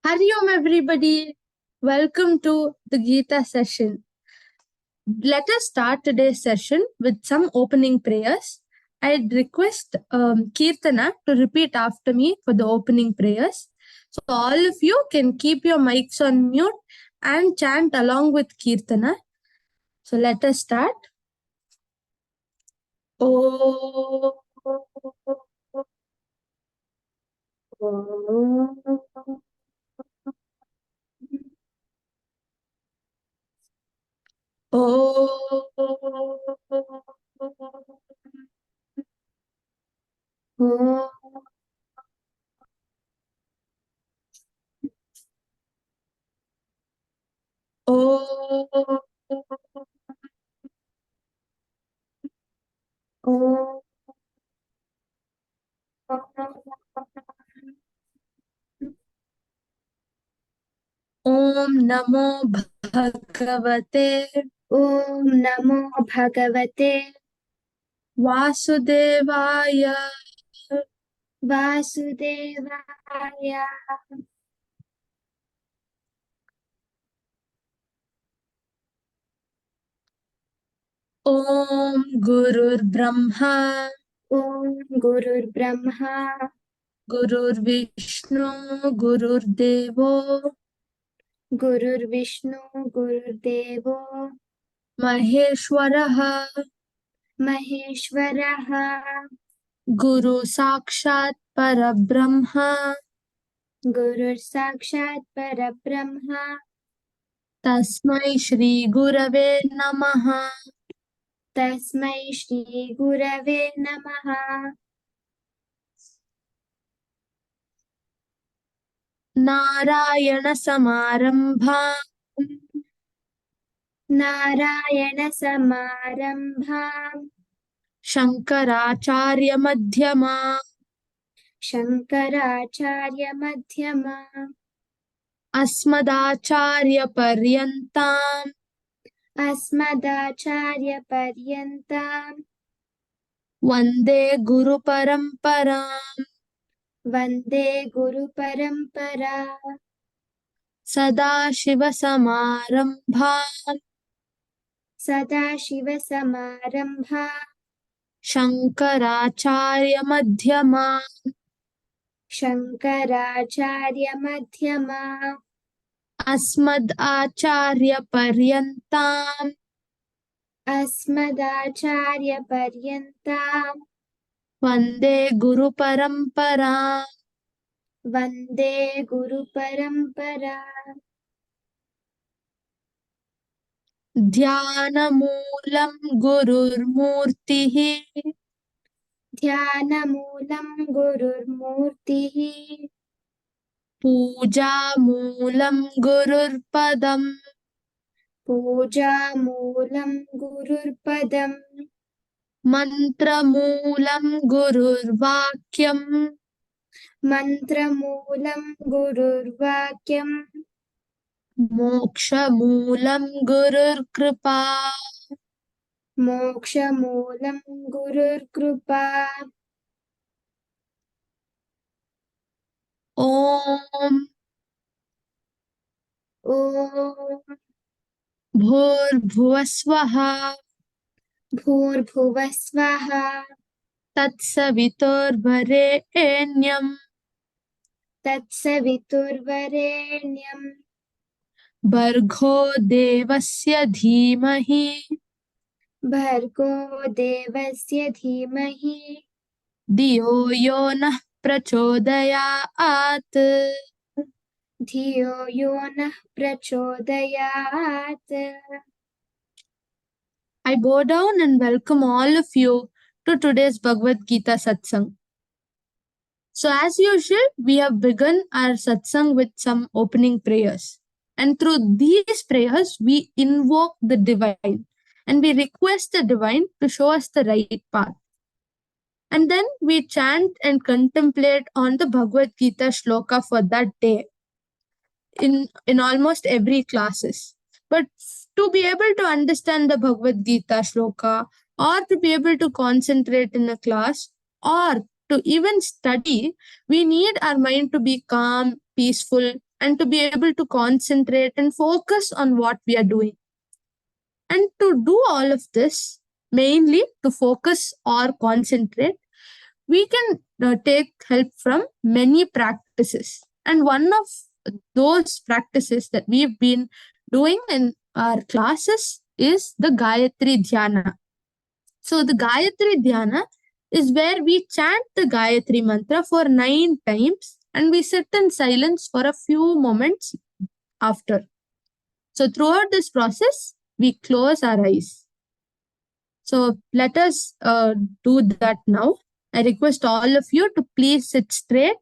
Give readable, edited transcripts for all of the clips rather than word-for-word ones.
Hari Om everybody, welcome to the Gita session. Let us start today's session with some opening prayers. I'd request Kirtana to repeat after me for the opening prayers. So all of you can keep your mics on mute and chant along with Kirtana. So let us start. Oh. Om Namo Bhagavate Om Namo Bhagavate Vasudevaya Vasudevaya. Om Gurur Brahma Om Gurur Brahma Gurur Vishnu Gurur Devo Gurur Vishnu Gurur Devo Maheshwaraha Maheshwaraha Guru Sakshat Parabrahma Gurur Sakshat Parabrahma Tasmai Shri Gurave Namaha Tasmai Shri Gurave Namaha. Narayana Samarambha Narayana Samarambham Shankaracharya Madhyama Shankaracharya Madhyama Asmadacharya Paryantam Asmadacharya Paryantam Vande Guru Paramparam Vande Guru Parampara Sadashiva Samarambham Sadashiva Samarambha Shankaracharya Madhyama Shankaracharya Madhyama Asmadacharya Paryantam Asmadacharya Paryantam Vande Guru Paramparam Vande Guru Parampara. Dhyanamulam Gururmurtihi Dhyanamulam Gururmurtihi Pujamulam Gururpadam Pujamulam Gururpadam Mantramulam Gururvakyam Mantramulam Gururvakyam Mokshamulam Gururkripa Mokshamulam Gururkrupa. Om Om Bhurbhuvasvaha Bhurbhuvasvaha Tatsaviturvarenyam Tatsaviturvarenyam Bhargo Devasya Dhimahi Bhargo Devasya Dhimahi Diyo Yonah Prachodayat. Dhiyo Yonah Prachodayat. I bow down and welcome all of you to today's Bhagavad Gita Satsang. So as usual, we have begun our Satsang with some opening prayers. And through these prayers, we invoke the divine and we request the divine to show us the right path. And then we chant and contemplate on the Bhagavad Gita shloka for that day in almost every classes. But to be able to understand the Bhagavad Gita shloka or to be able to concentrate in a class or to even study, we need our mind to be calm, peaceful, and to be able to concentrate and focus on what we are doing. And to do all of this, mainly to focus or concentrate, we can take help from many practices. And one of those practices that we've been doing in our classes is the Gayatri Dhyana. So, the Gayatri Dhyana is where we chant the Gayatri mantra for 9 times and we sit in silence for a few moments after. So, throughout this process, we close our eyes. So, let us do that now. I request all of you to please sit straight,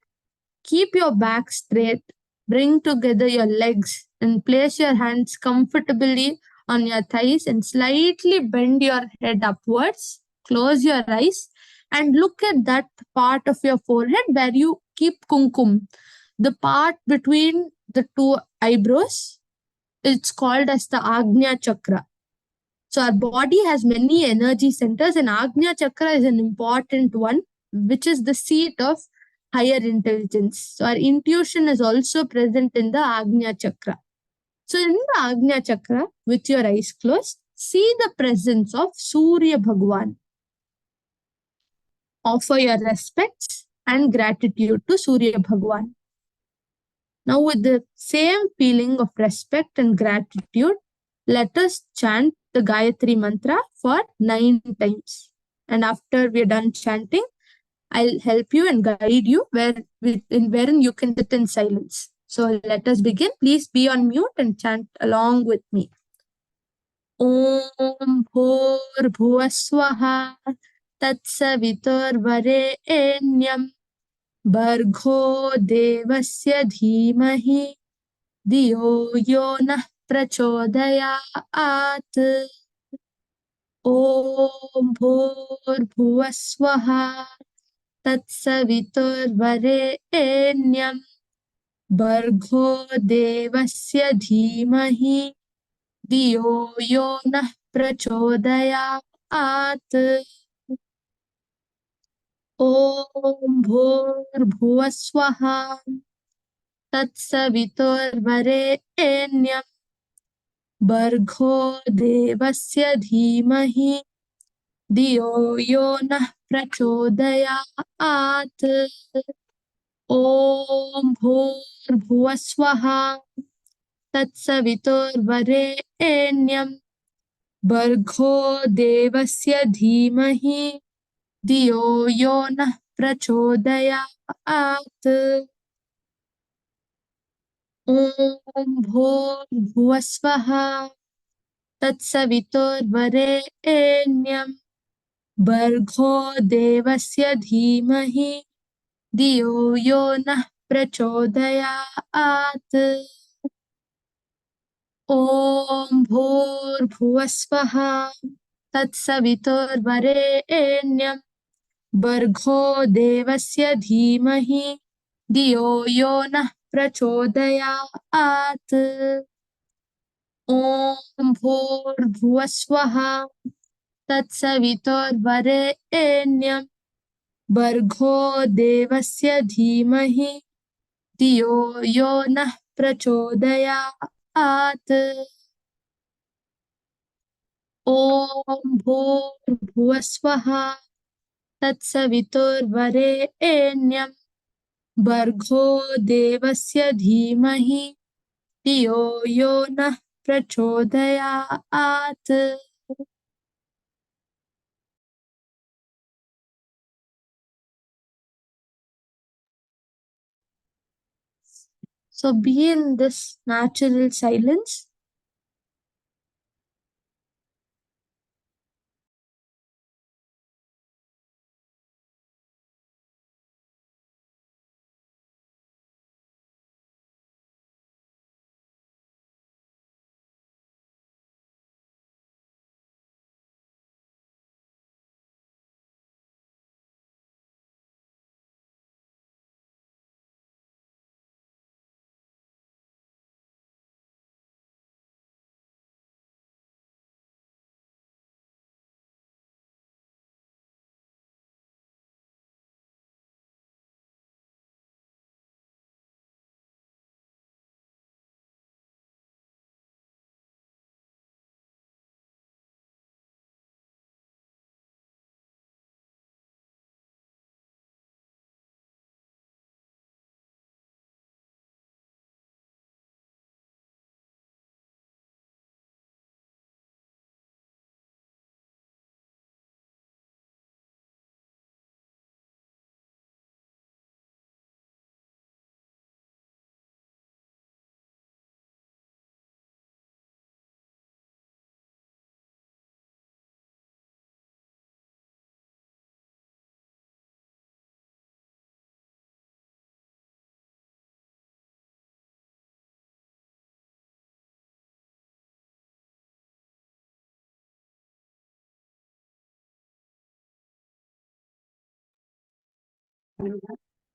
keep your back straight, bring together your legs, and place your hands comfortably on your thighs and slightly bend your head upwards. Close your eyes and look at that part of your forehead where you keep kumkum. The part between the two eyebrows, it's called as the Agnya Chakra. So our body has many energy centers, and Agnya Chakra is an important one, which is the seat of higher intelligence. So our intuition is also present in the Agnya Chakra. So in the Agnya Chakra, with your eyes closed, see the presence of Surya Bhagwan. Offer your respects and gratitude to Surya Bhagwan. Now, with the same feeling of respect and gratitude, let us chant the Gayatri mantra for 9 times. And after we're done chanting, I'll help you and guide you wherein you can sit in silence. So let us begin. Please be on mute and chant along with me. Om Bhur Bhuvaswaha Tatsaviturvarenyam Bhargo Devasya Dhimahi Diyo yo nah prachodayat. Om bhurbhuvaswaha tatsaviturvarenyam Bhargo devasya dhimahi Diyo yo nah prachodayat. Om bhurbhuvaswaha tatsaviturvarenyam Bhargo devasya dhimahi Diyo yo nah prachodayat. Om bhurbhuvaswaha tatsaviturvarenyam Bhargo devasya dhimahi Diyo yo nah prachodayat. Om bhurbhuvaswaha tatsaviturvarenyam Bhargo devasya dhimahi Diyo yo nah prachodayat. Om bhurbhuvaswaha tatsaviturvarenyam Bhargo devasya dhimahi Diyo yo nah prachodayat. Om bhurbhuvaswaha tatsaviturvarenyam Bhargo devasya dhimahi Diyo yo nah prachodayat. Om bhurbhuvaswaha tatsaviturvarenyam Bhargo devasya dhimahi Diyo yo nah prachodayat. So be in this natural silence.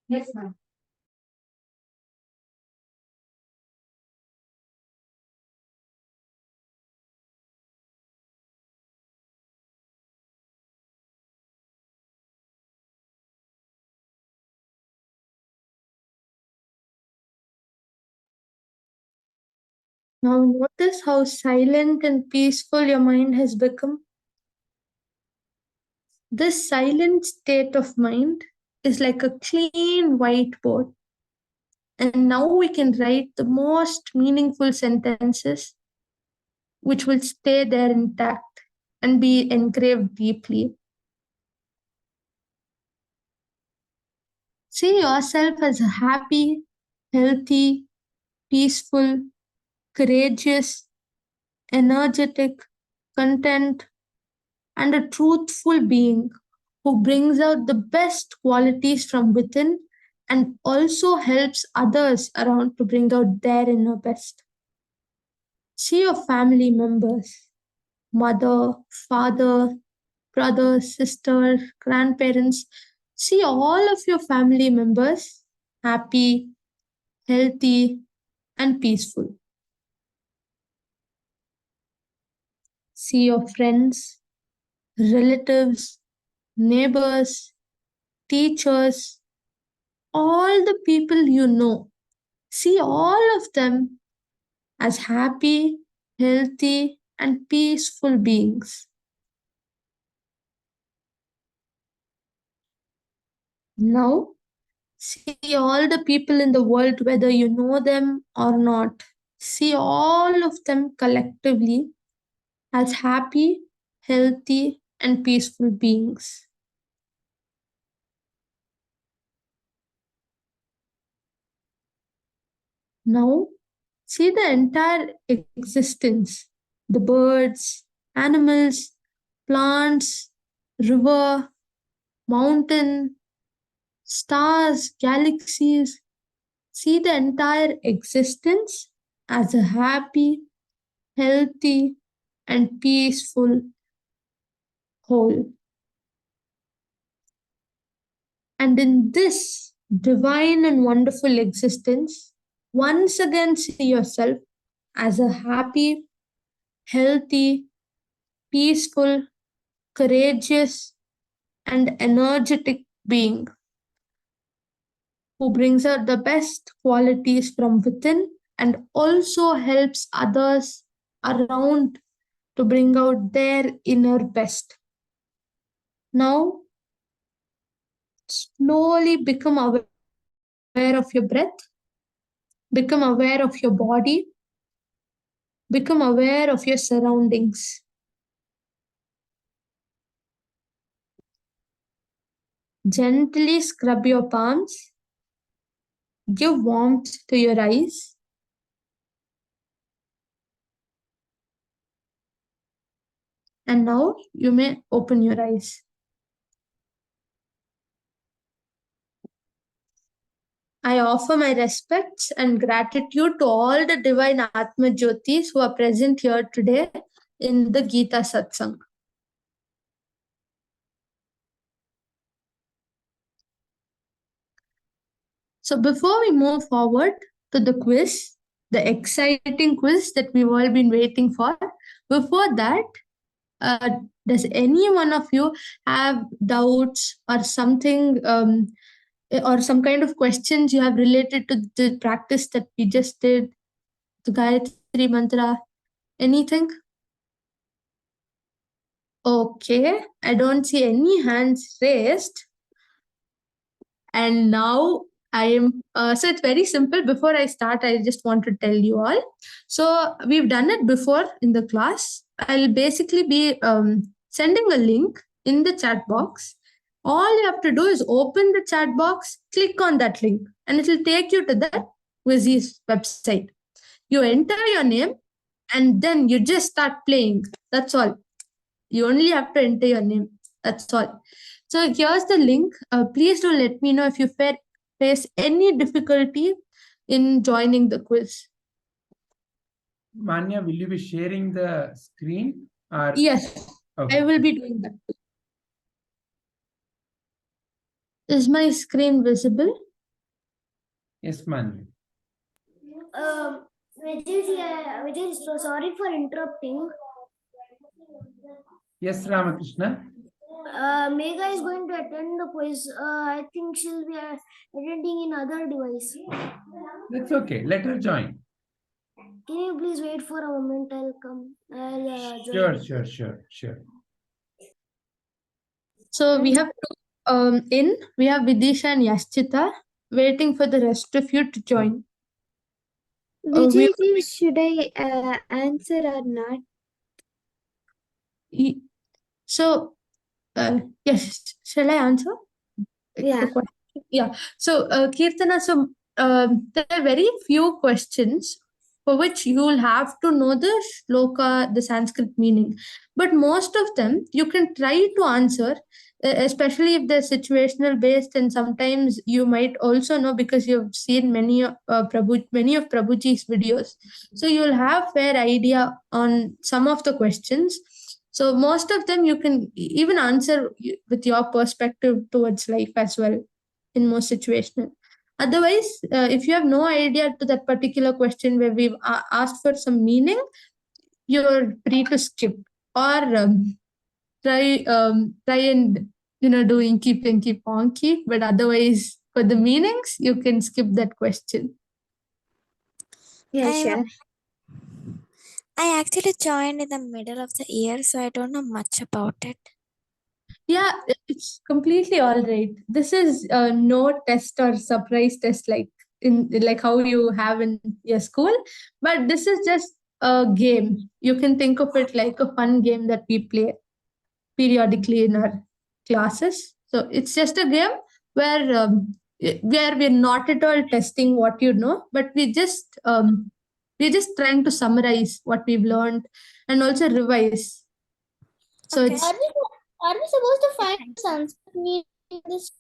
Yes, ma'am. Now notice how silent and peaceful your mind has become. This silent state of mind is like a clean whiteboard. And now we can write the most meaningful sentences which will stay there intact and be engraved deeply. See yourself as happy, healthy, peaceful, courageous, energetic, content, and a truthful being who brings out the best qualities from within and also helps others around to bring out their inner best. See your family members, mother, father, brother, sister, grandparents. See all of your family members happy, healthy, and peaceful. See your friends, relatives, neighbors, teachers, all the people you know. See all of them as happy, healthy, and peaceful beings. Now, see all the people in the world, whether you know them or not. See all of them collectively as happy, healthy, and peaceful beings. Now, see the entire existence, the birds, animals, plants, river, mountain, stars, galaxies. See the entire existence as a happy, healthy, and peaceful whole. And in this divine and wonderful existence, once again see yourself as a happy, healthy, peaceful, courageous, and energetic being who brings out the best qualities from within and also helps others around to bring out their inner best. Now, slowly become aware of your breath, become aware of your body, become aware of your surroundings. Gently scrub your palms, give warmth to your eyes, and now you may open your eyes. I offer my respects and gratitude to all the divine Atma Jyotis who are present here today in the Gita Satsang. So, before we move forward to the quiz, the exciting quiz that we've all been waiting for, before that, does any one of you have doubts or something, or some kind of questions you have related to the practice that we just did, the Gayatri Mantra, anything? Okay, I don't see any hands raised. And now I am, so it's very simple. Before I start, I just want to tell you all. So we've done it before in the class. I'll basically be sending a link in the chat box. All you have to do is open the chat box, click on that link, and it will take you to the Quizzes website. You enter your name, and then you just start playing. That's all. You only have to enter your name. That's all. So here's the link. Please do let me know if you face any difficulty in joining the quiz. Manya, will you be sharing the screen? Or Yes, okay. I will be doing that. Is my screen visible? Yes, Manvi. Vijay, so sorry for interrupting. Yes, Ramakrishna. Megha is going to attend the quiz. I think she'll be attending in other device. That's okay. Let her join. Can you please wait for a moment? I'll come. I'll Sure, join. sure. So we have we have Vidisha and Yaschita waiting for the rest of you to join. Vijay, should I answer or not? So, yes, shall I answer? Yeah. The question. Yeah. So, Kirtana, so there are very few questions for which you will have to know the shloka, the Sanskrit meaning. But most of them you can try to answer, especially if they're situational based, and sometimes you might also know because you've seen many of Prabhuji's videos. So you'll have fair idea on some of the questions. So most of them you can even answer with your perspective towards life as well in most situational. Otherwise, if you have no idea to that particular question where we've asked for some meaning, you're free to skip or try and do keep on keep. But otherwise, for the meanings, you can skip that question. Yeah, I- sure. I actually joined in the middle of the year, so I don't know much about it. Yeah, it's completely all right. This is no test or surprise test like how you have in your school, but this is just a game. You can think of it like a fun game that we play periodically in our classes. So it's just a game where we're not at all testing what you know, but we're just trying to summarize what we've learned and also revise. So Okay. it's Are we supposed to find Sanskrit meaning this?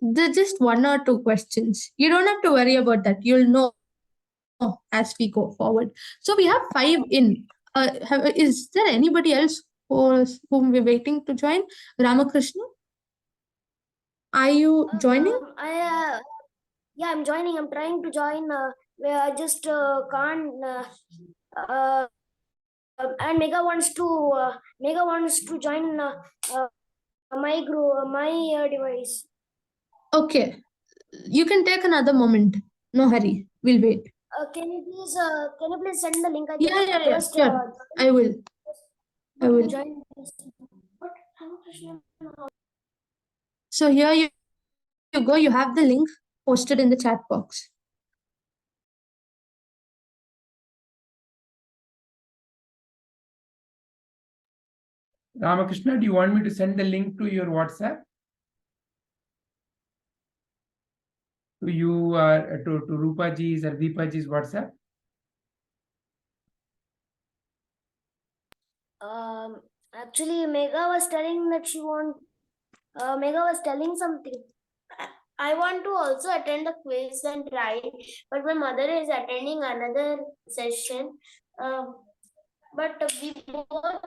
they're just one or two questions. You don't have to worry about that. You'll know as we go forward. So we have 5 in. Is there anybody else whom we're waiting to join? Ramakrishna, are you joining? I'm joining. I'm trying to join. Where I just can't. And Mega wants to join my group, my device. Okay, you can take another moment. No hurry. We'll wait. Can you please send the link? I Yeah. just Sure. I will. join. So here you go. You have the link posted in the chat box. Ramakrishna, do you want me to send the link to your WhatsApp? To you to Rupaji's or Deepaji's WhatsApp? Actually, Mega was telling that she want. Mega was telling something. I want to also attend the quiz and try, but my mother is attending another session. But we both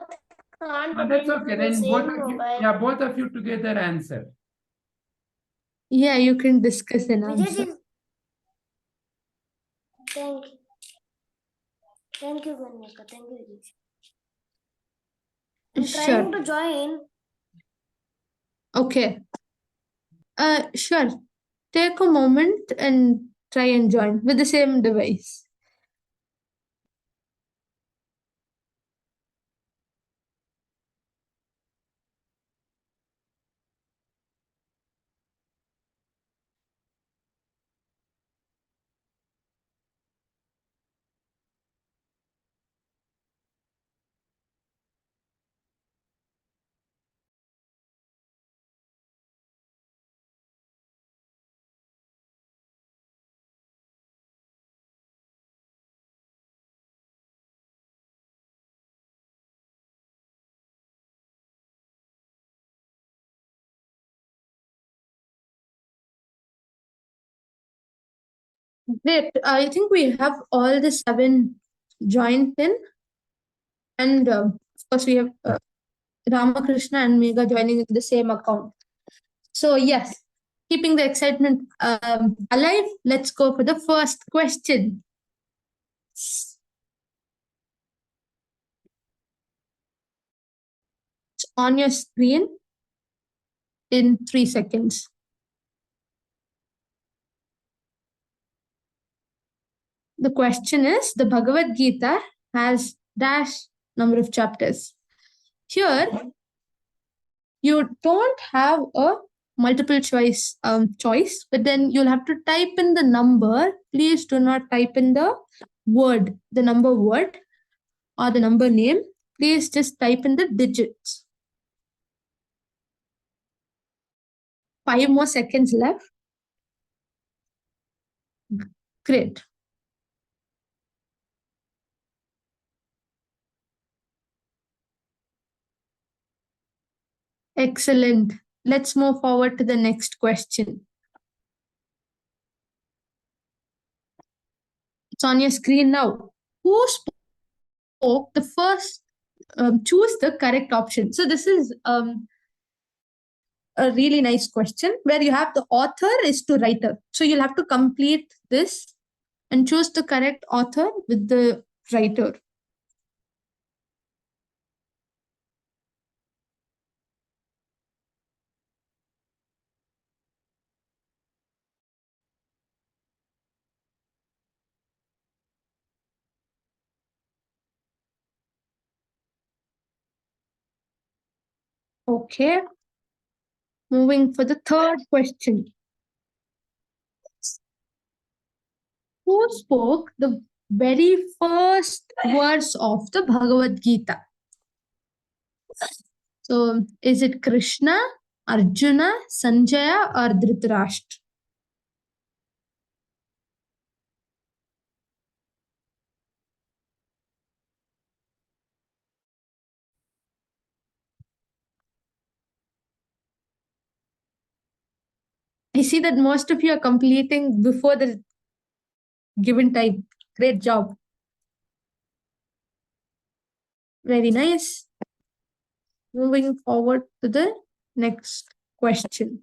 can't That's attend okay. through the Then same mobile. both of you together answer. Yeah, you can discuss an answer. Vijay, thank you. Thank you, Ganika. Thank you, Vijay. I'm trying to join. Okay. Sure. Take a moment and try and join with the same device. Great. I think we have all the 7 joined in. And of course, we have Ramakrishna and Megha joining in the same account. So, yes, keeping the excitement alive, let's go for the first question. It's on your screen in 3 seconds. The question is, the Bhagavad Gita has dash number of chapters. Here, you don't have a multiple choice, but then you'll have to type in the number. Please do not type in the number word or the number name. Please just type in the digits. 5 more seconds left. Great. Excellent. Let's move forward to the next question. It's on your screen now. Who spoke the first? Choose the correct option. So this is a really nice question where you have the author is to writer. So you'll have to complete this and choose the correct author with the writer. Okay. Moving for the third question. Who spoke the very first verse of the Bhagavad Gita? So, is it Krishna, Arjuna, Sanjaya, or Dhritarashtra? I see that most of you are completing before the given time. Great job. Very nice. Moving forward to the next question.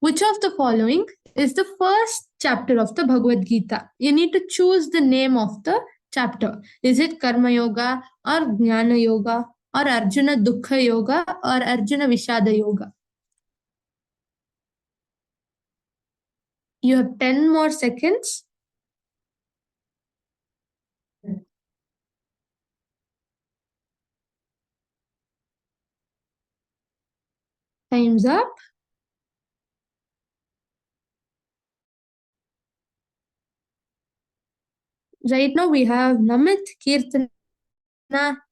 Which of the following is the first chapter of the Bhagavad Gita? You need to choose the name of the chapter. Is it Karma Yoga or Jnana Yoga or Arjuna Dukha Yoga or Arjuna Vishada Yoga? You have 10 more seconds. Time's up. Right now we have Namit, Kirtana,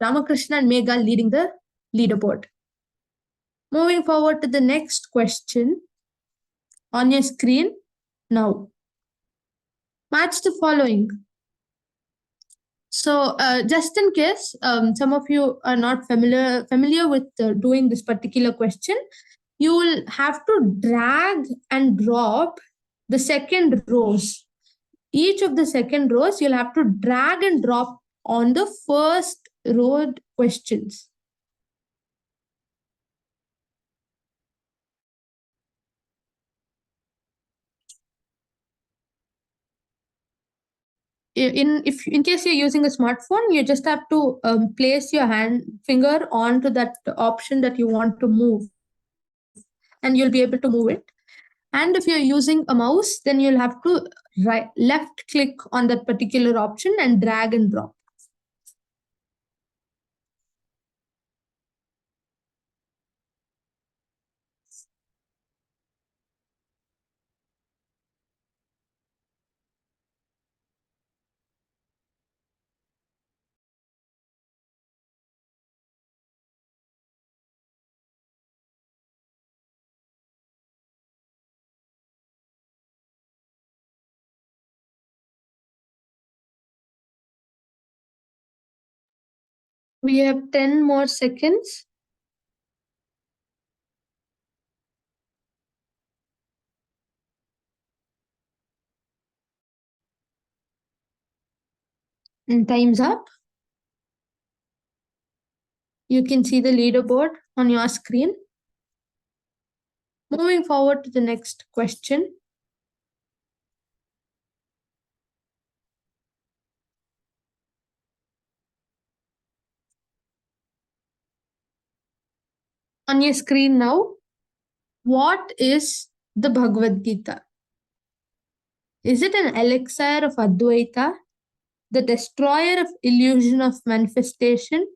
Ramakrishna, and Megha leading the leaderboard. Moving forward to the next question on your screen now. Match the following. So, just in case some of you are not familiar with doing this particular question, you will have to drag and drop the second rows. Each of the second rows, you'll have to drag and drop on the first row questions. In case you're using a smartphone, you just have to place your finger onto that option that you want to move, and you'll be able to move it. And if you're using a mouse, then you'll have to left click on that particular option and drag and drop. We have 10 more seconds. And time's up. You can see the leaderboard on your screen. Moving forward to the next question. On your screen now, what is the Bhagavad Gita? Is it an elixir of Advaita, the destroyer of illusion of manifestation,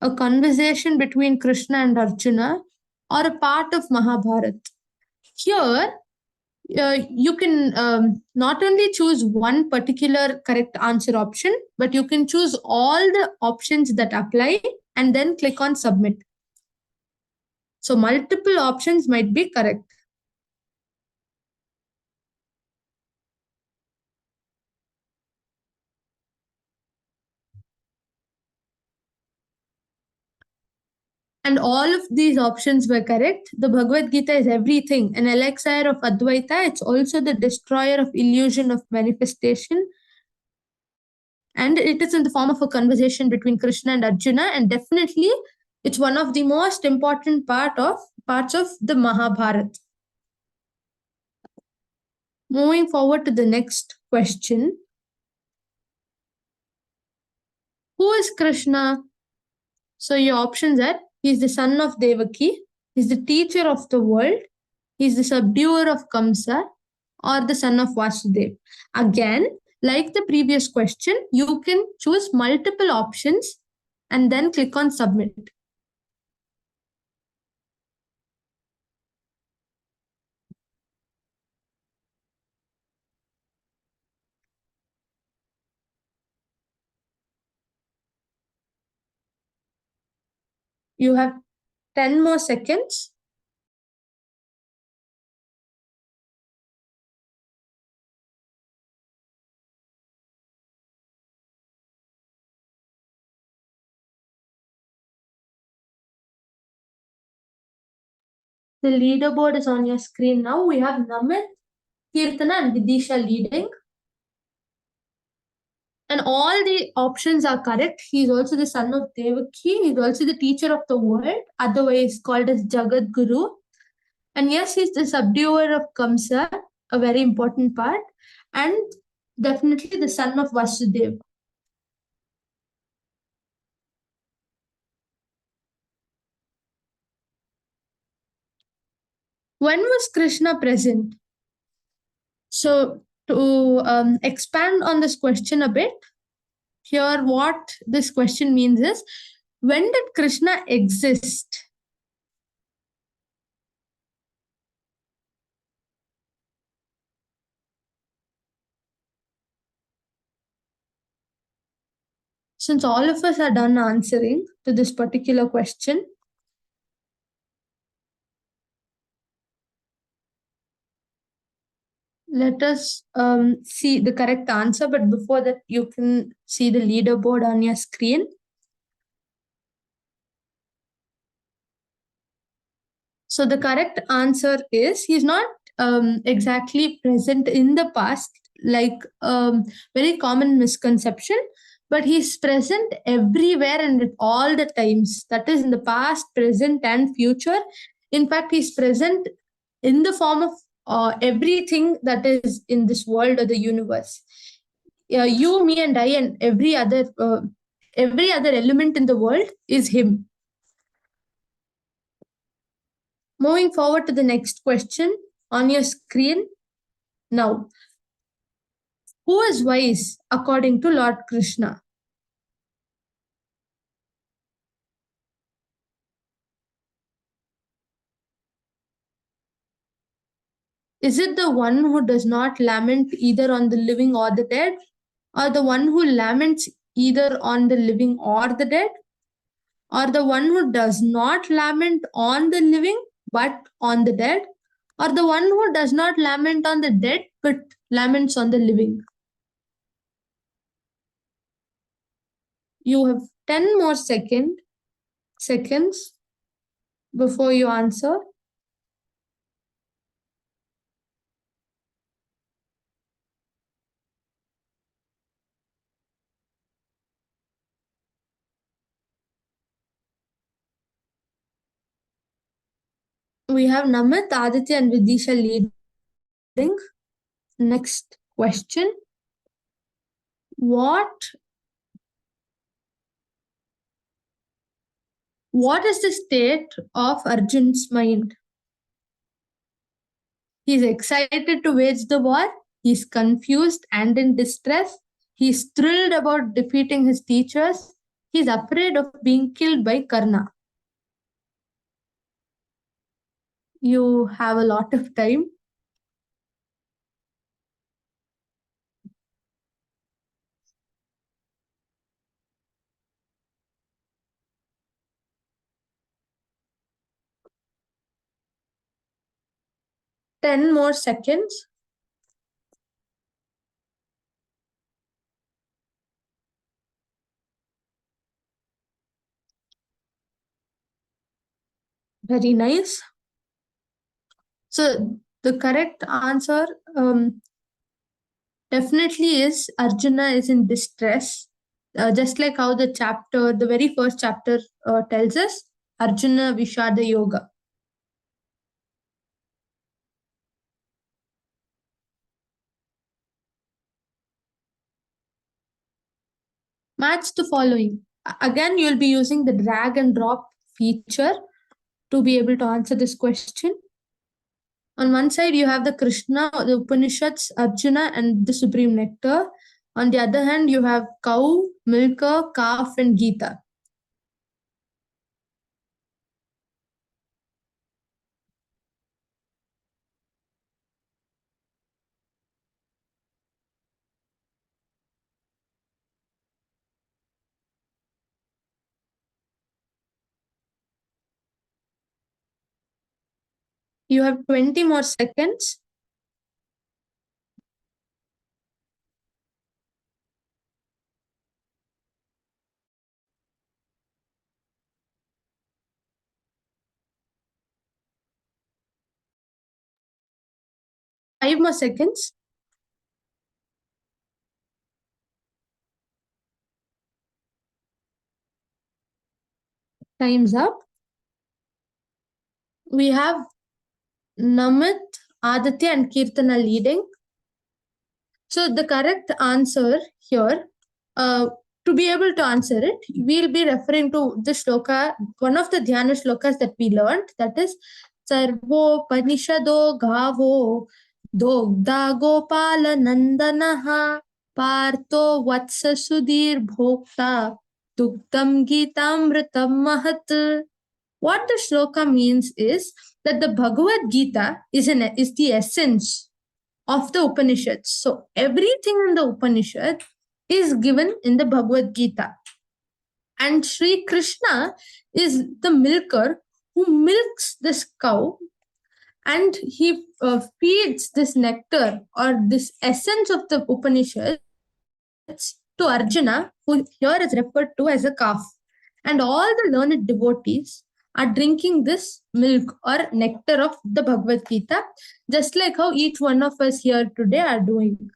a conversation between Krishna and Arjuna, or a part of Mahabharata? Here, you can not only choose one particular correct answer option, but you can choose all the options that apply and then click on submit. So multiple options might be correct. And all of these options were correct. The Bhagavad Gita is everything. An elixir of Advaita, it's also the destroyer of illusion of manifestation. And it is in the form of a conversation between Krishna and Arjuna. And definitely, it's one of the most important parts of the Mahabharata. Moving forward to the next question. Who is Krishna? So your options are: he's the son of Devaki, he's the teacher of the world, he's the subduer of Kamsa, or the son of Vasudev. Again, like the previous question, you can choose multiple options and then click on submit. You have 10 more seconds. The leaderboard is on your screen now. We have Namit, Kirtana, and Vidisha leading. And all the options are correct. He is also the son of Devaki. He is also the teacher of the world, otherwise called as Jagat Guru. And yes, he's the subduer of Kamsa, a very important part, and definitely the son of Vasudev. When was Krishna present? So, to expand on this question a bit, here what this question means is, when did Krishna exist? Since all of us are done answering to this particular question, let us see the correct answer. But before that, you can see the leaderboard on your screen. So the correct answer is, he's not exactly present in the past, like very common misconception, but he's present everywhere and at all the times. That is in the past, present, and future. In fact, he's present in the form of everything that is in this world or the universe. You, me, and I, and every other element in the world is him. Moving forward to the next question on your screen now. Who is wise according to Lord Krishna? Is it the one who does not lament either on the living or the dead, or the one who laments either on the living or the dead, or the one who does not lament on the living but on the dead, or the one who does not lament on the dead but laments on the living? You have 10 more seconds before you answer. We have Namit, Aditya, and Vidisha leading. Next question. What is the state of Arjun's mind? He's excited to wage the war. He's confused and in distress. He's thrilled about defeating his teachers. He's afraid of being killed by Karna. You have a lot of time. Ten more seconds. Very nice. So the correct answer definitely is Arjuna is in distress. Just like how the very first chapter tells us, Arjuna Vishada Yoga. Match the following. Again, you'll be using the drag and drop feature to be able to answer this question. On one side, you have the Krishna, the Upanishads, Arjuna, and the Supreme Nectar. On the other hand, you have cow, milker, calf, and Gita. You have 20 more seconds. Five more seconds. Time's up. We have Namit, Aditya, and Kirtana leading. So the correct answer here, to be able to answer it, we'll be referring to the shloka, one of the Dhyana Shlokas that we learned, that is Sarvo Panishado Gavo Dogda Gopala Nandanaha Partho Vatsa Sudhir Bhokta Dugdam Gitamritam Mahat. What the shloka means is that the Bhagavad Gita is the essence of the Upanishads. So everything in the Upanishad is given in the Bhagavad Gita. And Sri Krishna is the milker who milks this cow and he feeds this nectar or this essence of the Upanishads to Arjuna, who here is referred to as a calf. And all the learned devotees are drinking this milk or nectar of the Bhagavad Gita, just like how each one of us here today are doing.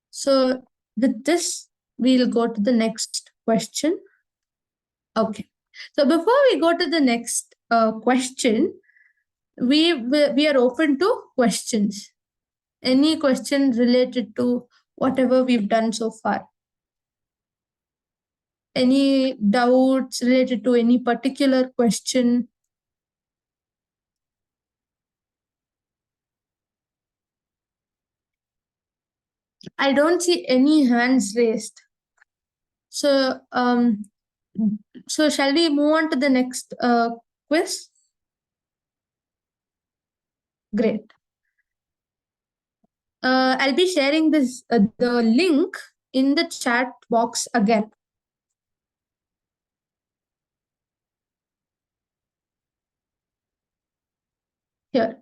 So with this, we'll go to the next question. Okay. So before we go to the next question, we are open to questions. Any question related to whatever we've done so far? Any doubts related to any particular question? I don't see any hands raised. So, shall we move on to the next quiz? Great. I'll be sharing this the link in the chat box again. Here.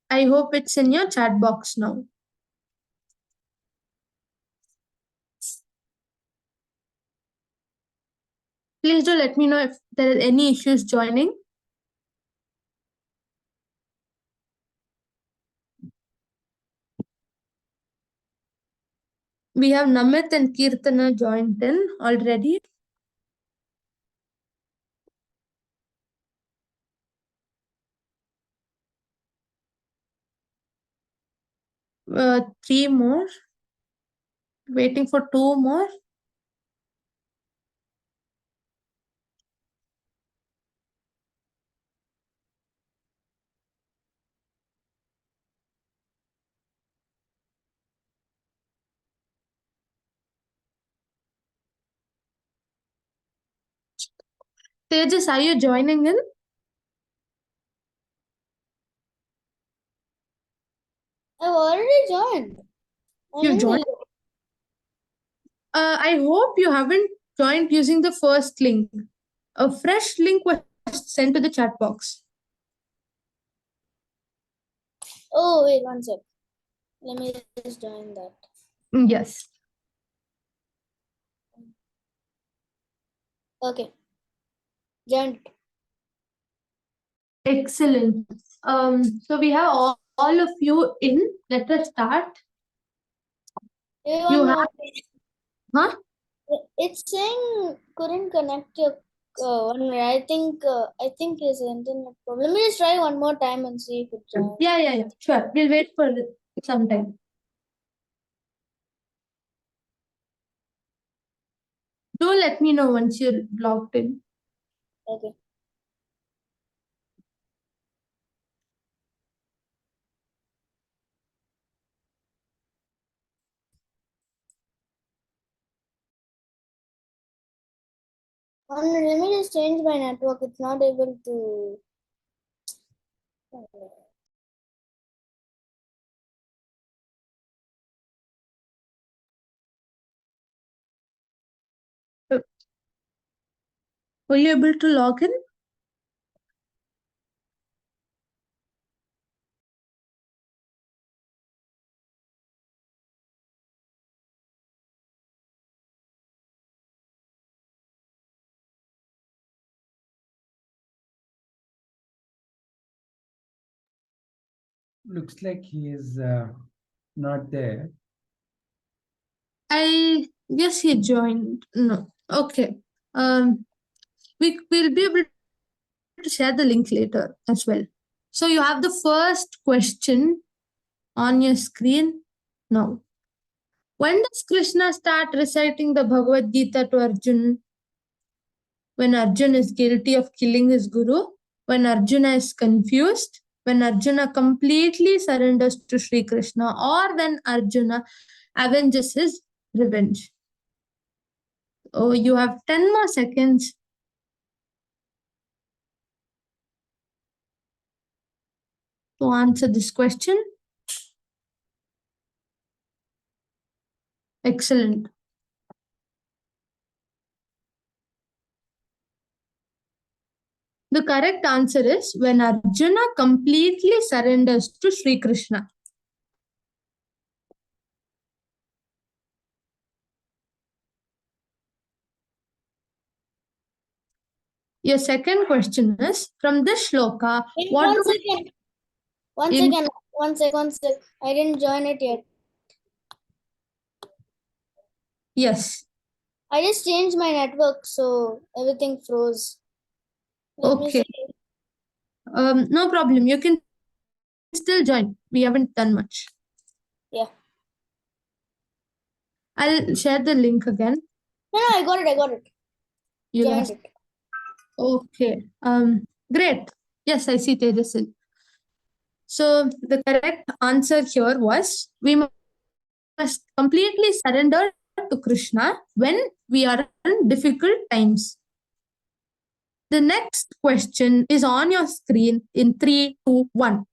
I hope it's in your chat box now. Please do let me know if there are any issues joining. We have Namit and Kirtana joined in already. Three more. Waiting for two more. Tejas, are you joining in? I've already joined. You joined? I hope you haven't joined using the first link. A fresh link was sent to the chat box. Oh, wait, one sec. Let me just join that. Yes. Okay. Joined. Excellent. So we have all of you in. Let us start. You have, huh? It's saying couldn't connect your one. I think it's an internet problem. Let me just try one more time and see if it joins. Yeah. Sure. We'll wait for some time. Do let me know once you're logged in. Okay. Let me just change my network. It's not able to. Were you able to log in? Looks like he is not there. I guess he joined. No. Okay. We'll be able to share the link later as well. So you have the first question on your screen now. When does Krishna start reciting the Bhagavad Gita to Arjun? When Arjun is guilty of killing his guru? When Arjuna is confused? When Arjuna completely surrenders to Sri Krishna? Or when Arjuna avenges his revenge? Oh, you have 10 more seconds. To answer this question. Excellent. The correct answer is when Arjuna completely surrenders to Sri Krishna. Your second question is from this shloka. Wait, What one do second. In- One sec. I didn't join it yet. Yes. I just changed my network, so everything froze. Let me Okay. see. No problem. You can still join. We haven't done much. Yeah. I'll share the link again. No, I got it. You Joined lost. it. Okay. Great. Yes, I see Tejasin. So the correct answer here was we must completely surrender to Krishna when we are in difficult times. The next question is on your screen in 3, 2, 1.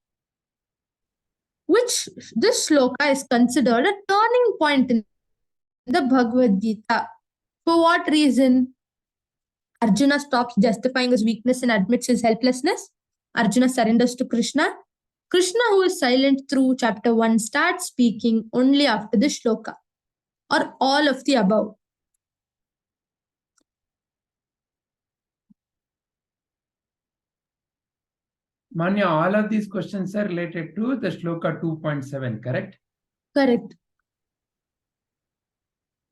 Which this shloka is considered a turning point in the Bhagavad Gita. For what reason? Arjuna stops justifying his weakness and admits his helplessness. Arjuna surrenders to Krishna. Krishna, who is silent through chapter 1, starts speaking only after the shloka. Or all of the above. Manya, all of these questions are related to the shloka 2.7, correct? Correct.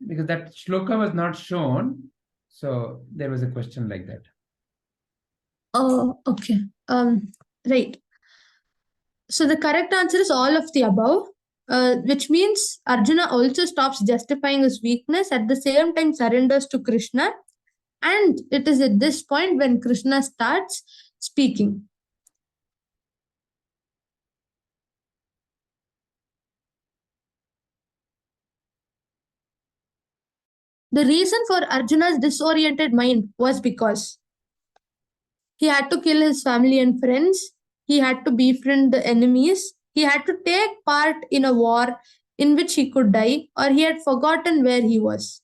Because that shloka was not shown, so there was a question like that. Oh, okay. Right. So the correct answer is all of the above. which means Arjuna also stops justifying his weakness, at the same time surrenders to Krishna. And it is at this point when Krishna starts speaking. The reason for Arjuna's disoriented mind was because he had to kill his family and friends, he had to befriend the enemies, he had to take part in a war in which he could die, or he had forgotten where he was.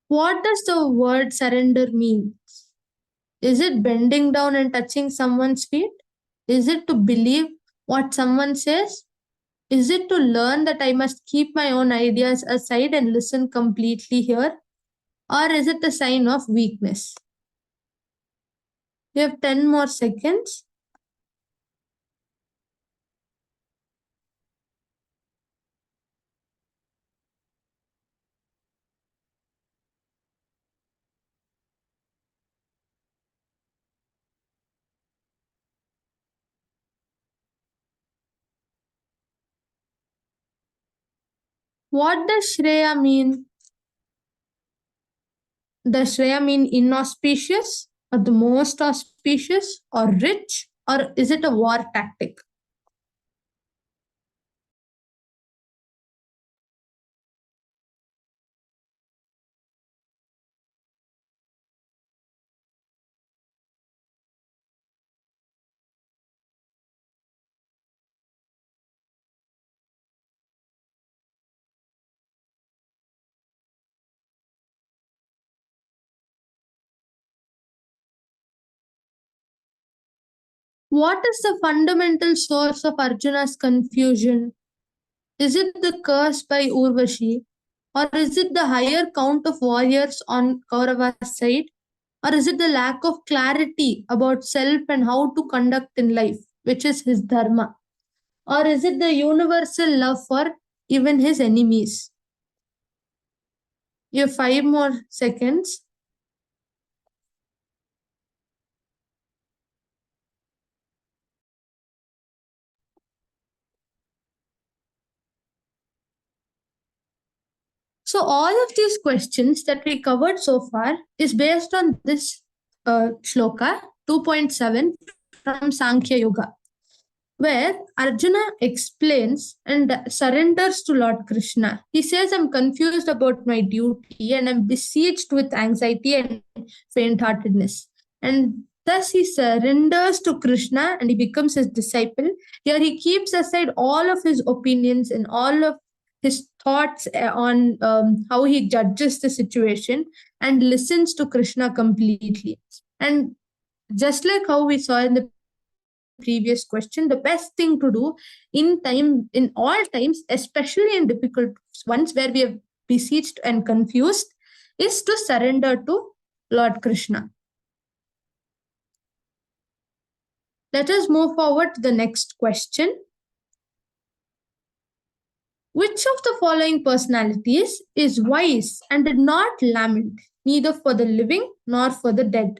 What does the word surrender mean? Is it bending down and touching someone's feet? Is it to believe what someone says? Is it to learn that I must keep my own ideas aside and listen completely here? Or is it a sign of weakness? You have 10 more seconds. What does Shreya mean? Does Shreya mean inauspicious, or the most auspicious, or rich, or is it a war tactic? What is the fundamental source of Arjuna's confusion? Is it the curse by Urvashi? Or is it the higher count of warriors on Kaurava's side? Or is it the lack of clarity about self and how to conduct in life, which is his dharma? Or is it the universal love for even his enemies? You have 5 more seconds. So all of these questions that we covered so far is based on this shloka 2.7 from Sankhya Yoga, where Arjuna explains and surrenders to Lord Krishna. He says, I'm confused about my duty and I'm besieged with anxiety and faint heartedness. And thus he surrenders to Krishna and he becomes his disciple. Here he keeps aside all of his opinions and all of his thoughts on how he judges the situation and listens to Krishna completely. And just like how we saw in the previous question, the best thing to do in all times, especially in difficult ones where we are besieged and confused, is to surrender to Lord Krishna. Let us move forward to the next question. Which of the following personalities is wise and did not lament, neither for the living nor for the dead?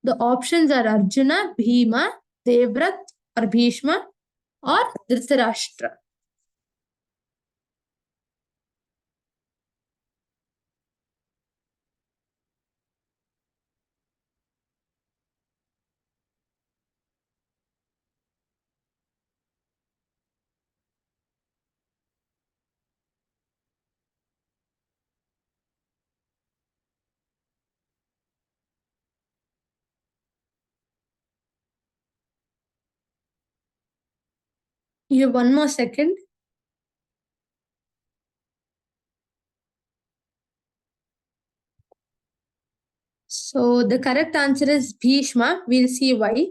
The options are Arjuna, Bhima, Devrat, or Bhishma, or Dhritarashtra. You have 1 more second. So the correct answer is Bhishma. We'll see why.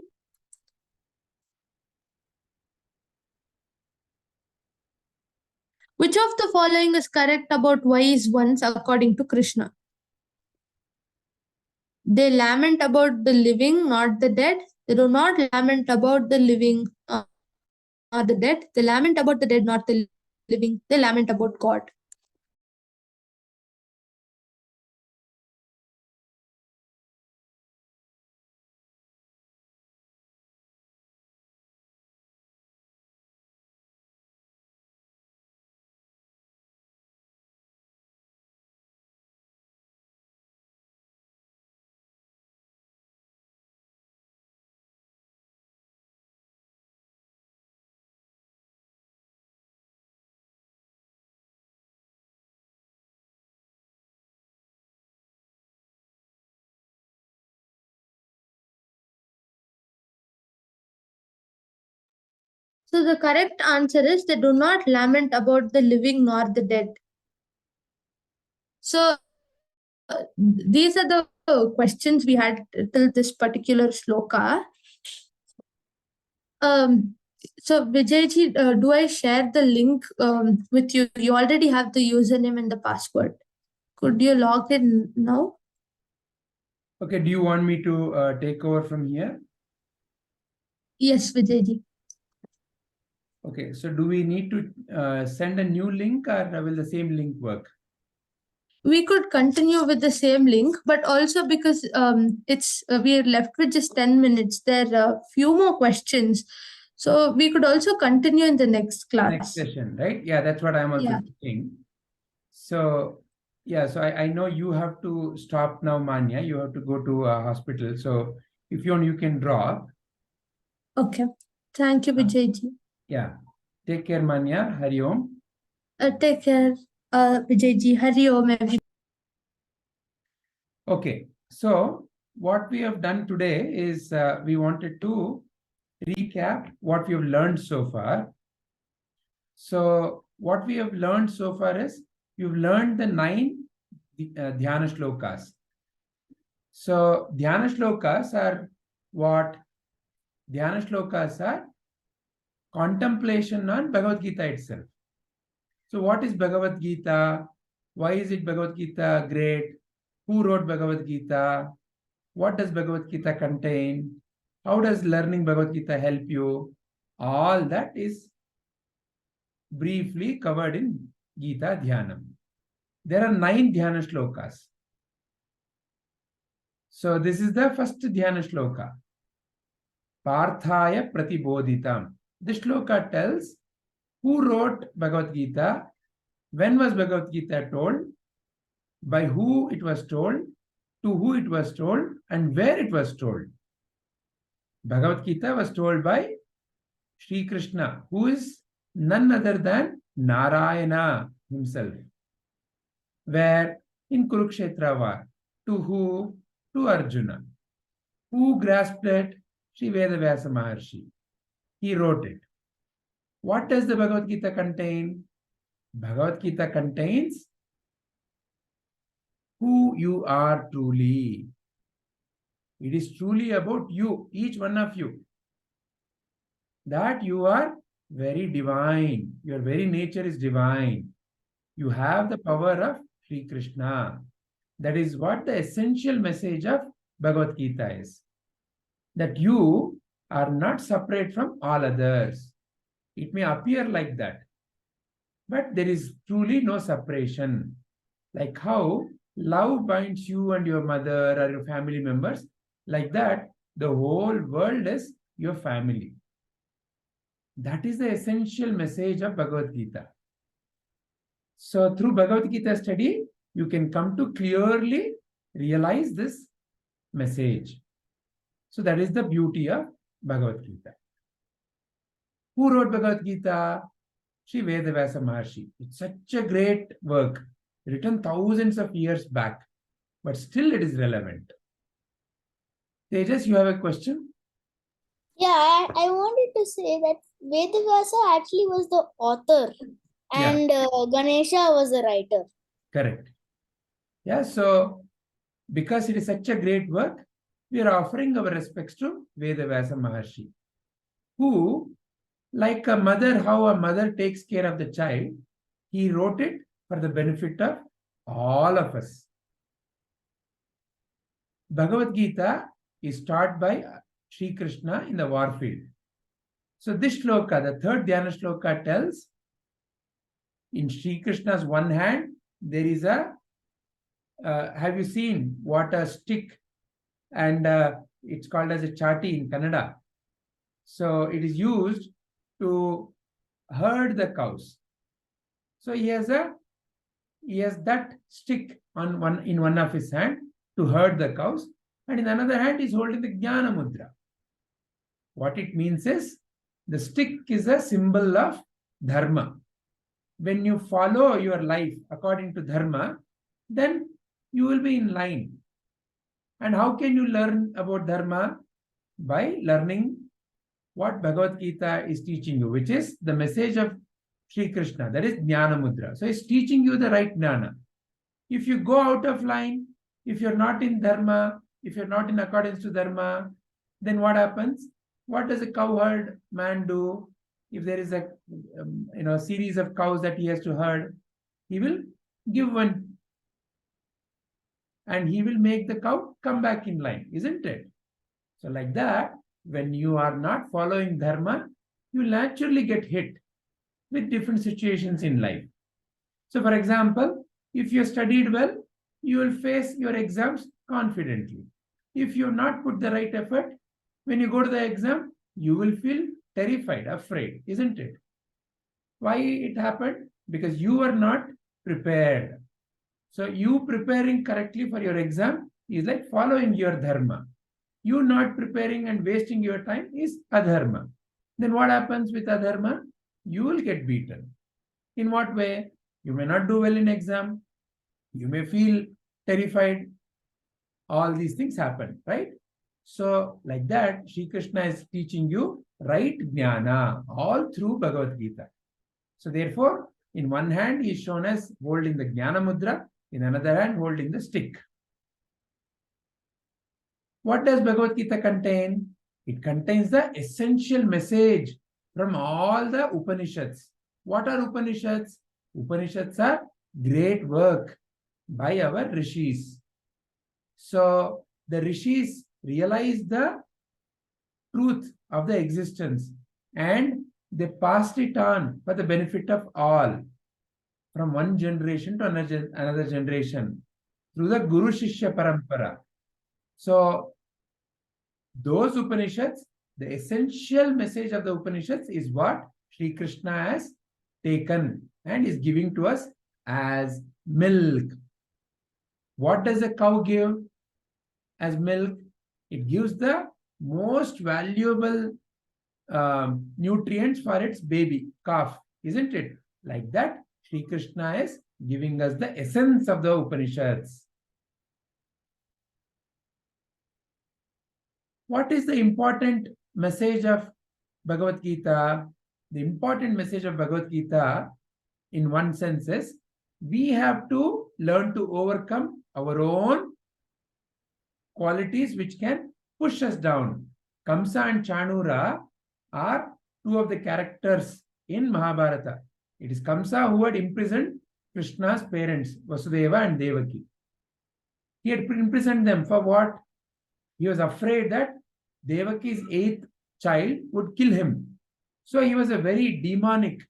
Which of the following is correct about wise ones according to Krishna? They lament about the living, not the dead. They do not lament about the living or the dead. They lament about the dead, not the living. They lament about God. So the correct answer is they do not lament about the living nor the dead. So these are the questions we had till this particular sloka. So Vijayji, do I share the link with you? You already have the username and the password. Could you log in now? Okay, do you want me to take over from here? Yes, Vijayji. Okay, so do we need to send a new link, or will the same link work? We could continue with the same link, but also because it's we are left with just 10 minutes, there are a few more questions. So we could also continue in the next class. Next session, right? Yeah, that's what I'm also thinking. So, yeah, so I know you have to stop now, Manya. You have to go to a hospital. So if you want, you can drop. Okay. Thank you, Vijayji. Yeah. Take care, Manya. Hari Om. Take care, Vijayji. Hari Om, everyone. Okay. So what we have done today is we wanted to recap what we have learned so far. So what we have learned so far is you've learned the 9 Dhyana Shlokas. So Dhyana Shlokas are what? Dhyana Shlokas are contemplation on Bhagavad Gita itself. So what is Bhagavad Gita? Why is it Bhagavad Gita great? Who wrote Bhagavad Gita? What does Bhagavad Gita contain? How does learning Bhagavad Gita help you? All that is briefly covered in Gita Dhyanam. There are 9 Dhyana Shlokas. So this is the first Dhyana Shloka. Parthaya Pratibodhitam. This shloka tells who wrote Bhagavad Gita, when was Bhagavad Gita told, by who it was told, to who it was told, and where it was told. Bhagavad Gita was told by Sri Krishna, who is none other than Narayana himself. Where in Kurukshetra war, to who? To Arjuna. Who grasped it? Sri Vedavyasa Maharshi. He wrote it. What does the Bhagavad Gita contain? Bhagavad Gita contains who you are truly. It is truly about you, each one of you. That you are very divine. Your very nature is divine. You have the power of Sri Krishna. That is what the essential message of Bhagavad Gita is. That you are not separate from all others. It may appear like that, but there is truly no separation. Like how love binds you and your mother or your family members, like that, the whole world is your family. That is the essential message of Bhagavad Gita. So through Bhagavad Gita study, you can come to clearly realize this message. So that is the beauty of Bhagavad Gita. Who wrote Bhagavad Gita? Sri Vedavyasa Maharshi. It's such a great work, written thousands of years back, but still it is relevant. Tejas, you have a question? Yeah, I wanted to say that Vedavyasa actually was the author and Ganesha was the writer. Correct. Yeah, so because it is such a great work, we are offering our respects to Vedavyasa Maharshi, who, like a mother, how a mother takes care of the child, he wrote it for the benefit of all of us. Bhagavad Gita is taught by Sri Krishna in the war field. So this shloka, the third Dhyana shloka, tells in Sri Krishna's one hand, there is a, have you seen what a stick, and it's called as a chati in Kannada. So it is used to herd the cows. So he has that stick in one of his hand to herd the cows, and in another hand he's holding the Jnana Mudra. What it means is, the stick is a symbol of dharma. When you follow your life according to dharma, then you will be in line. And how can you learn about dharma? By learning what Bhagavad Gita is teaching you, which is the message of Sri Krishna, that is Jnana Mudra. So it's teaching you the right Jnana. If you go out of line, if you're not in dharma, if you're not in accordance to dharma, then what happens? What does a cowherd man do? If there is a series of cows that he has to herd, he will give one, and he will make the cow come back in line, isn't it? So like that, when you are not following dharma, you will naturally get hit with different situations in life. So for example, if you studied well, you will face your exams confidently. If you have not put the right effort, when you go to the exam, you will feel terrified, afraid, isn't it? Why it happened? Because you were not prepared. So you preparing correctly for your exam is like following your dharma. You not preparing and wasting your time is adharma. Then what happens with adharma? You will get beaten. In what way? You may not do well in exam. You may feel terrified. All these things happen, right? So like that, Sri Krishna is teaching you right jnana all through Bhagavad Gita. So therefore, in one hand, he is shown as holding the Jnana Mudra, in another hand, holding the stick. What does Bhagavad Gita contain? It contains the essential message from all the Upanishads. What are Upanishads? Upanishads are great work by our rishis. So the rishis realized the truth of the existence and they passed it on for the benefit of all, from one generation to another generation, through the Guru Shishya Parampara. So those Upanishads, the essential message of the Upanishads is what Sri Krishna has taken and is giving to us as milk. What does a cow give as milk? It gives the most valuable nutrients for its baby, calf, isn't it? Like that, Sri Krishna is giving us the essence of the Upanishads. What is the important message of Bhagavad Gita? The important message of Bhagavad Gita, in one sense, is we have to learn to overcome our own qualities which can push us down. Kamsa and Chanura are two of the characters in Mahabharata. It is Kamsa who had imprisoned Krishna's parents, Vasudeva and Devaki. He had imprisoned them for what? He was afraid that Devaki's 8th child would kill him. So he was a very demonic.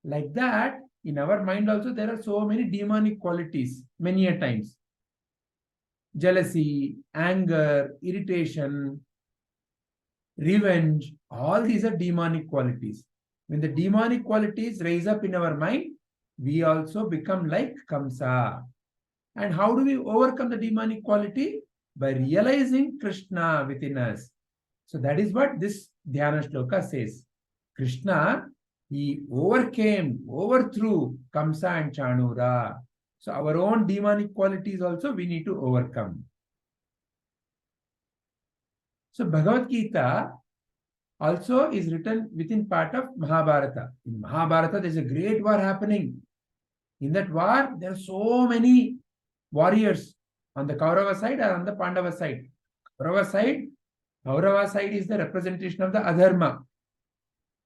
Like that, in our mind also, there are so many demonic qualities, many a times. Jealousy, anger, irritation, revenge, all these are demonic qualities. When the demonic qualities rise up in our mind, we also become like Kamsa. And how do we overcome the demonic quality? By realizing Krishna within us. So that is what this Dhyana Shloka says. Krishna, he overthrew Kamsa and Chanura. So our own demonic qualities also we need to overcome. So Bhagavad Gita also is written within part of Mahabharata. In Mahabharata, there is a great war happening. In that war, there are so many warriors on the Kaurava side or on the Pandava side. Kaurava side is the representation of the adharma.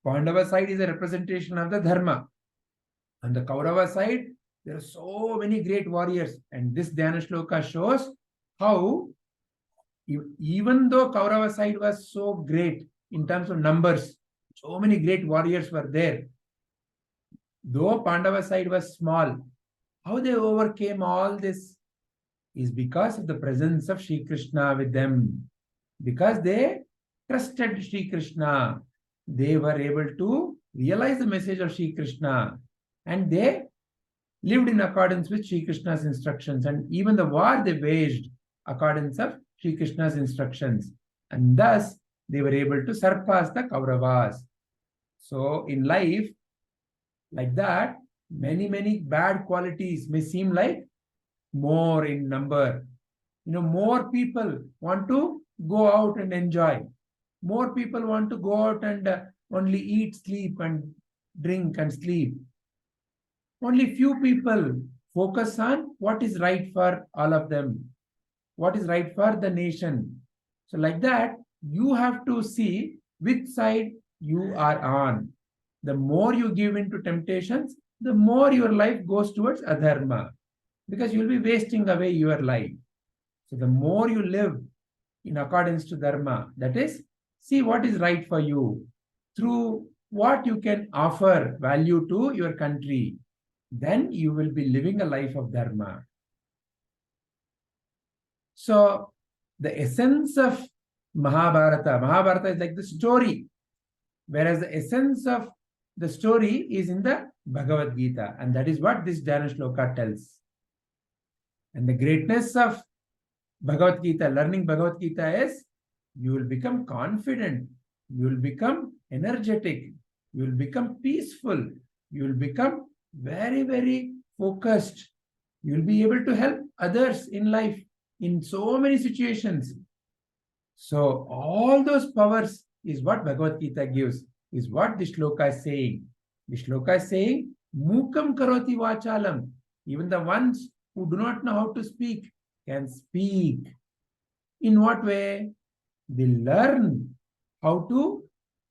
Pandava side is a representation of the dharma. On the Kaurava side, there are so many great warriors. And this Dhyana Shloka shows how Even though Kaurava side was so great in terms of numbers, so many great warriors were there. Though Pandava side was small, how they overcame all this is because of the presence of Sri Krishna with them. Because they trusted Sri Krishna, they were able to realize the message of Sri Krishna, and they lived in accordance with Sri Krishna's instructions, and even the war they waged accordance of Sri Krishna's instructions, and thus they were able to surpass the Kauravas. So in life, like that, many bad qualities may seem like more in number. More people want to go out and enjoy. More people want to go out and only eat, sleep, and drink and sleep. Only few people focus on what is right for all of them, what is right for the nation. So like that, you have to see which side you are on. The more you give into temptations, the more your life goes towards adharma, because you'll be wasting away your life. So the more you live in accordance to dharma, that is, see what is right for you through what you can offer value to your country, then you will be living a life of dharma. So the essence of Mahabharata is like the story, whereas the essence of the story is in the Bhagavad Gita, and that is what this Dhyana Shloka tells. And the greatness of Bhagavad Gita, learning Bhagavad Gita is, you will become confident, you will become energetic, you will become peaceful, you will become very focused. You will be able to help others in life in so many situations. So all those powers is what Bhagavad Gita gives, is what the shloka is saying. The shloka is saying, Mukam karoti vachalam. Even the ones who do not know how to speak can speak. In what way? They learn how to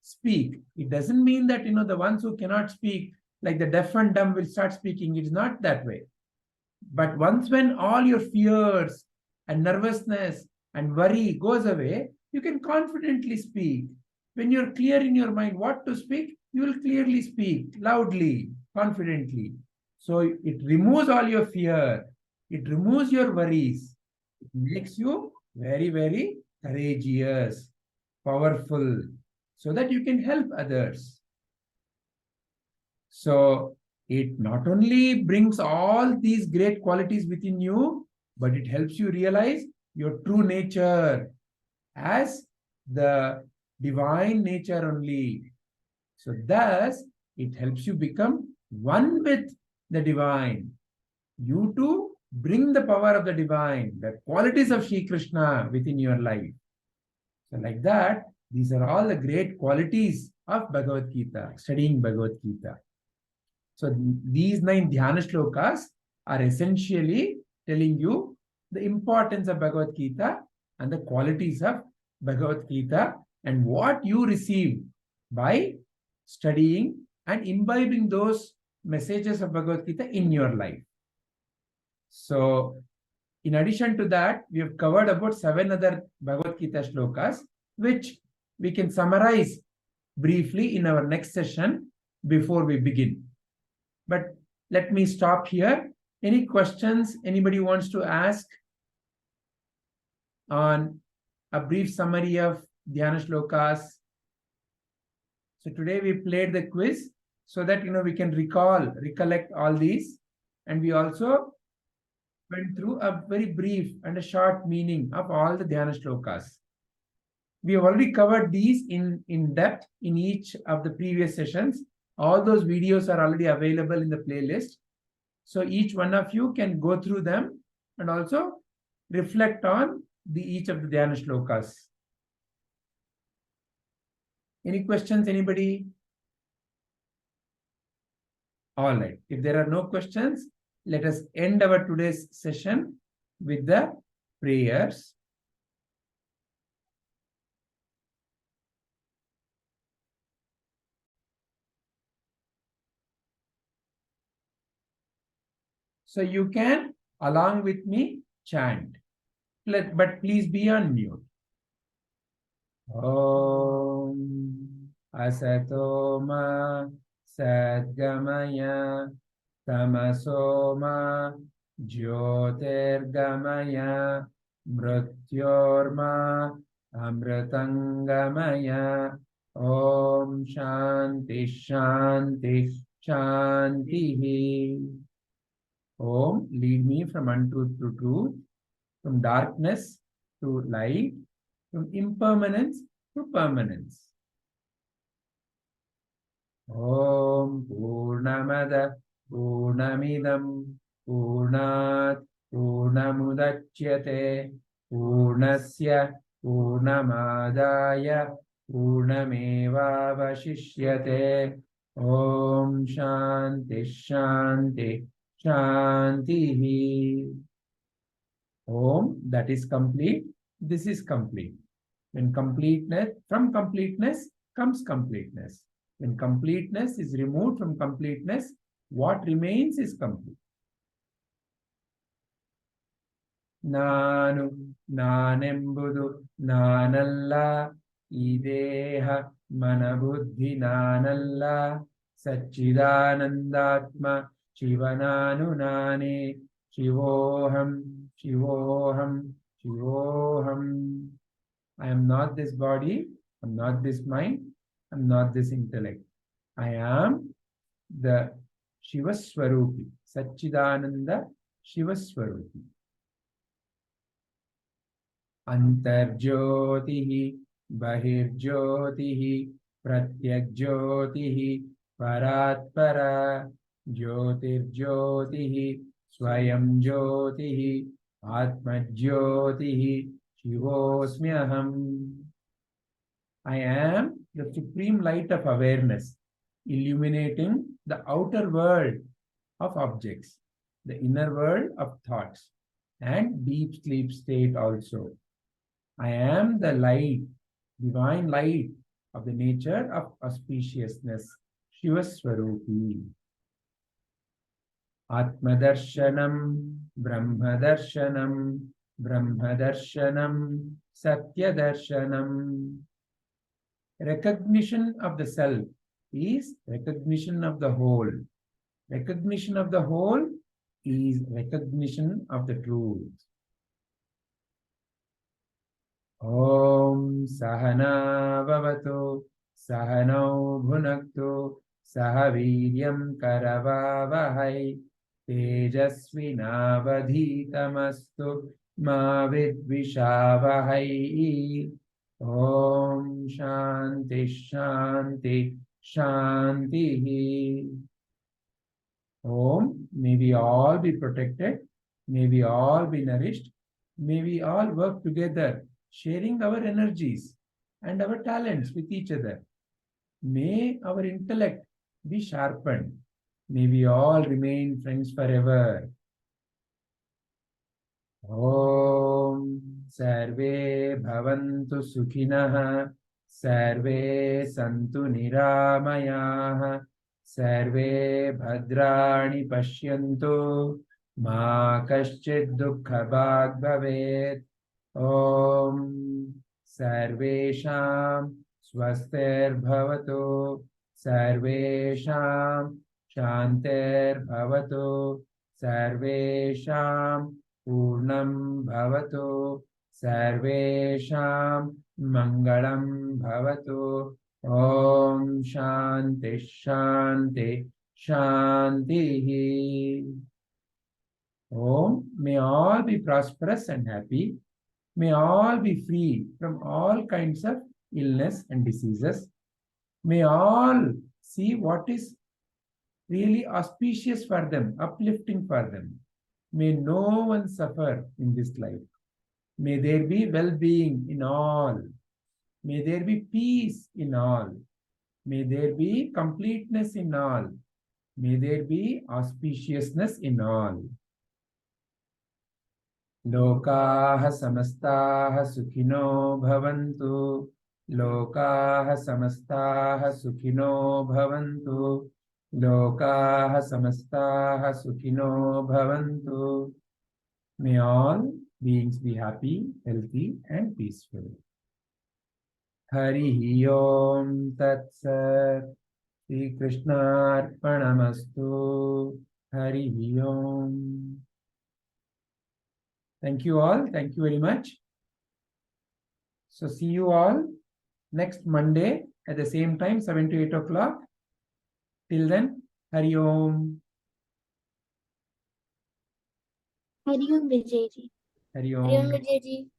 speak. It doesn't mean that, the ones who cannot speak, like the deaf and dumb, will start speaking. It's not that way. But once when all your fears and nervousness and worry goes away, you can confidently speak. When you're clear in your mind what to speak, you will clearly speak, loudly, confidently. So it removes all your fear. It removes your worries. It makes you very courageous, powerful, so that you can help others. So it not only brings all these great qualities within you, but it helps you realize your true nature as the divine nature only. So thus, it helps you become one with the divine. You too bring the power of the divine, the qualities of Sri Krishna within your life. So like that, these are all the great qualities of Bhagavad Gita, studying Bhagavad Gita. So these 9 Dhyana Shlokas are essentially telling you the importance of Bhagavad Gita and the qualities of Bhagavad Gita and what you receive by studying and imbibing those messages of Bhagavad Gita in your life. So in addition to that, we have covered about 7 other Bhagavad Gita shlokas, which we can summarize briefly in our next session before we begin. But let me stop here. Any questions anybody wants to ask on a brief summary of Dhyana Shlokas? So today we played the quiz so that we can recollect all these, and we also went through a very brief and a short meaning of all the Dhyana Shlokas. We have already covered these in depth in each of the previous sessions. All those videos are already available in the playlist. So each one of you can go through them and also reflect on each of the Dhyana Shlokas. Any questions, anybody? All right. If there are no questions, let us end our today's session with the prayers. So you can, along with me, chant. But please be on mute. Om Asatoma Sadgamaya Tamasoma Jyotirgamaya Mrityorma Amritangamaya. Om Shanti Shanti Shanti. Om, lead me from untruth to truth, from darkness to light, from impermanence to permanence. Om Purnamada Purnamidam Purnat Purnamudachyate Purnasya Purnamadaya Purnamevavashishyate. Om Shanti Shanti Shanti. Om, that is complete. This is complete. When completeness, from completeness comes completeness. When completeness is removed from completeness, what remains is complete. Nanu, nanembudu, nanalla, ideha, manabuddhi nanalla, Satchidanandatma, Shivananu nane, Shivoham, Shivoham, Shivoham. I am not this body, I am not this mind, I am not this intellect. I am the Shiva Swarupi, Satchidananda Shiva Swarupi. Antarjyotihi, Bahirjyotihi, Pratyakjyotihi, Paratpara, Jyotirjyotihi, Swayam Jyotihi, Atmajyotihi, Shivosmyaham. I am the supreme light of awareness, illuminating the outer world of objects, the inner world of thoughts, and deep sleep state also. I am the light, divine light of the nature of auspiciousness, Shiva Swarupi. Atmadarshanam, Brahmadarshanam, Brahmadarshanam, Satyadarshanam. Recognition of the self is recognition of the whole. Recognition of the whole is recognition of the truth. Om Sahana Bhavatu Sahanau Bhunaktu Sahaviryam Karavavahai Tejasvinavadhitamastu Ma Vidvishavahai. Om Shanti Shanti Shanti. Om, may we all be protected, may we all be nourished, may we all work together, sharing our energies and our talents with each other. May our intellect be sharpened. May we all remain friends forever. Om Sarve Bhavantu Sukhinah, Sarve Santu Niramayah, Sarve Bhadrani Pashyantu, Ma Kaschid Dukkha Bhag Bhavet. Om Sarvesham Swastir Bhavatu, Sarvesham Shantir Bhavatu, Sarvesham Purnam Bhavatu, Sarvesham Mangalam Bhavatu. Om Shanti Shanti Shanti. Om, may all be prosperous and happy. May all be free from all kinds of illness and diseases. May all see what is really auspicious for them, uplifting for them. May no one suffer in this life. May there be well-being in all. May there be peace in all. May there be completeness in all. May there be auspiciousness in all. Lokaha samastaha sukhino bhavantu. Lokaha samastaha sukhino bhavantu. Lokaha samastaha sukhino bhavantu. May all beings be happy, healthy, and peaceful. Harihi Om Tat Sat. Shri Krishna Arpanamastu. Harihi Om. Thank you all. Thank you very much. So see you all next Monday at the same time, 7 to 8 o'clock. Till then, Hari Om. Hari Om Vijay ji. Hari Hari Om Om. Vijay ji.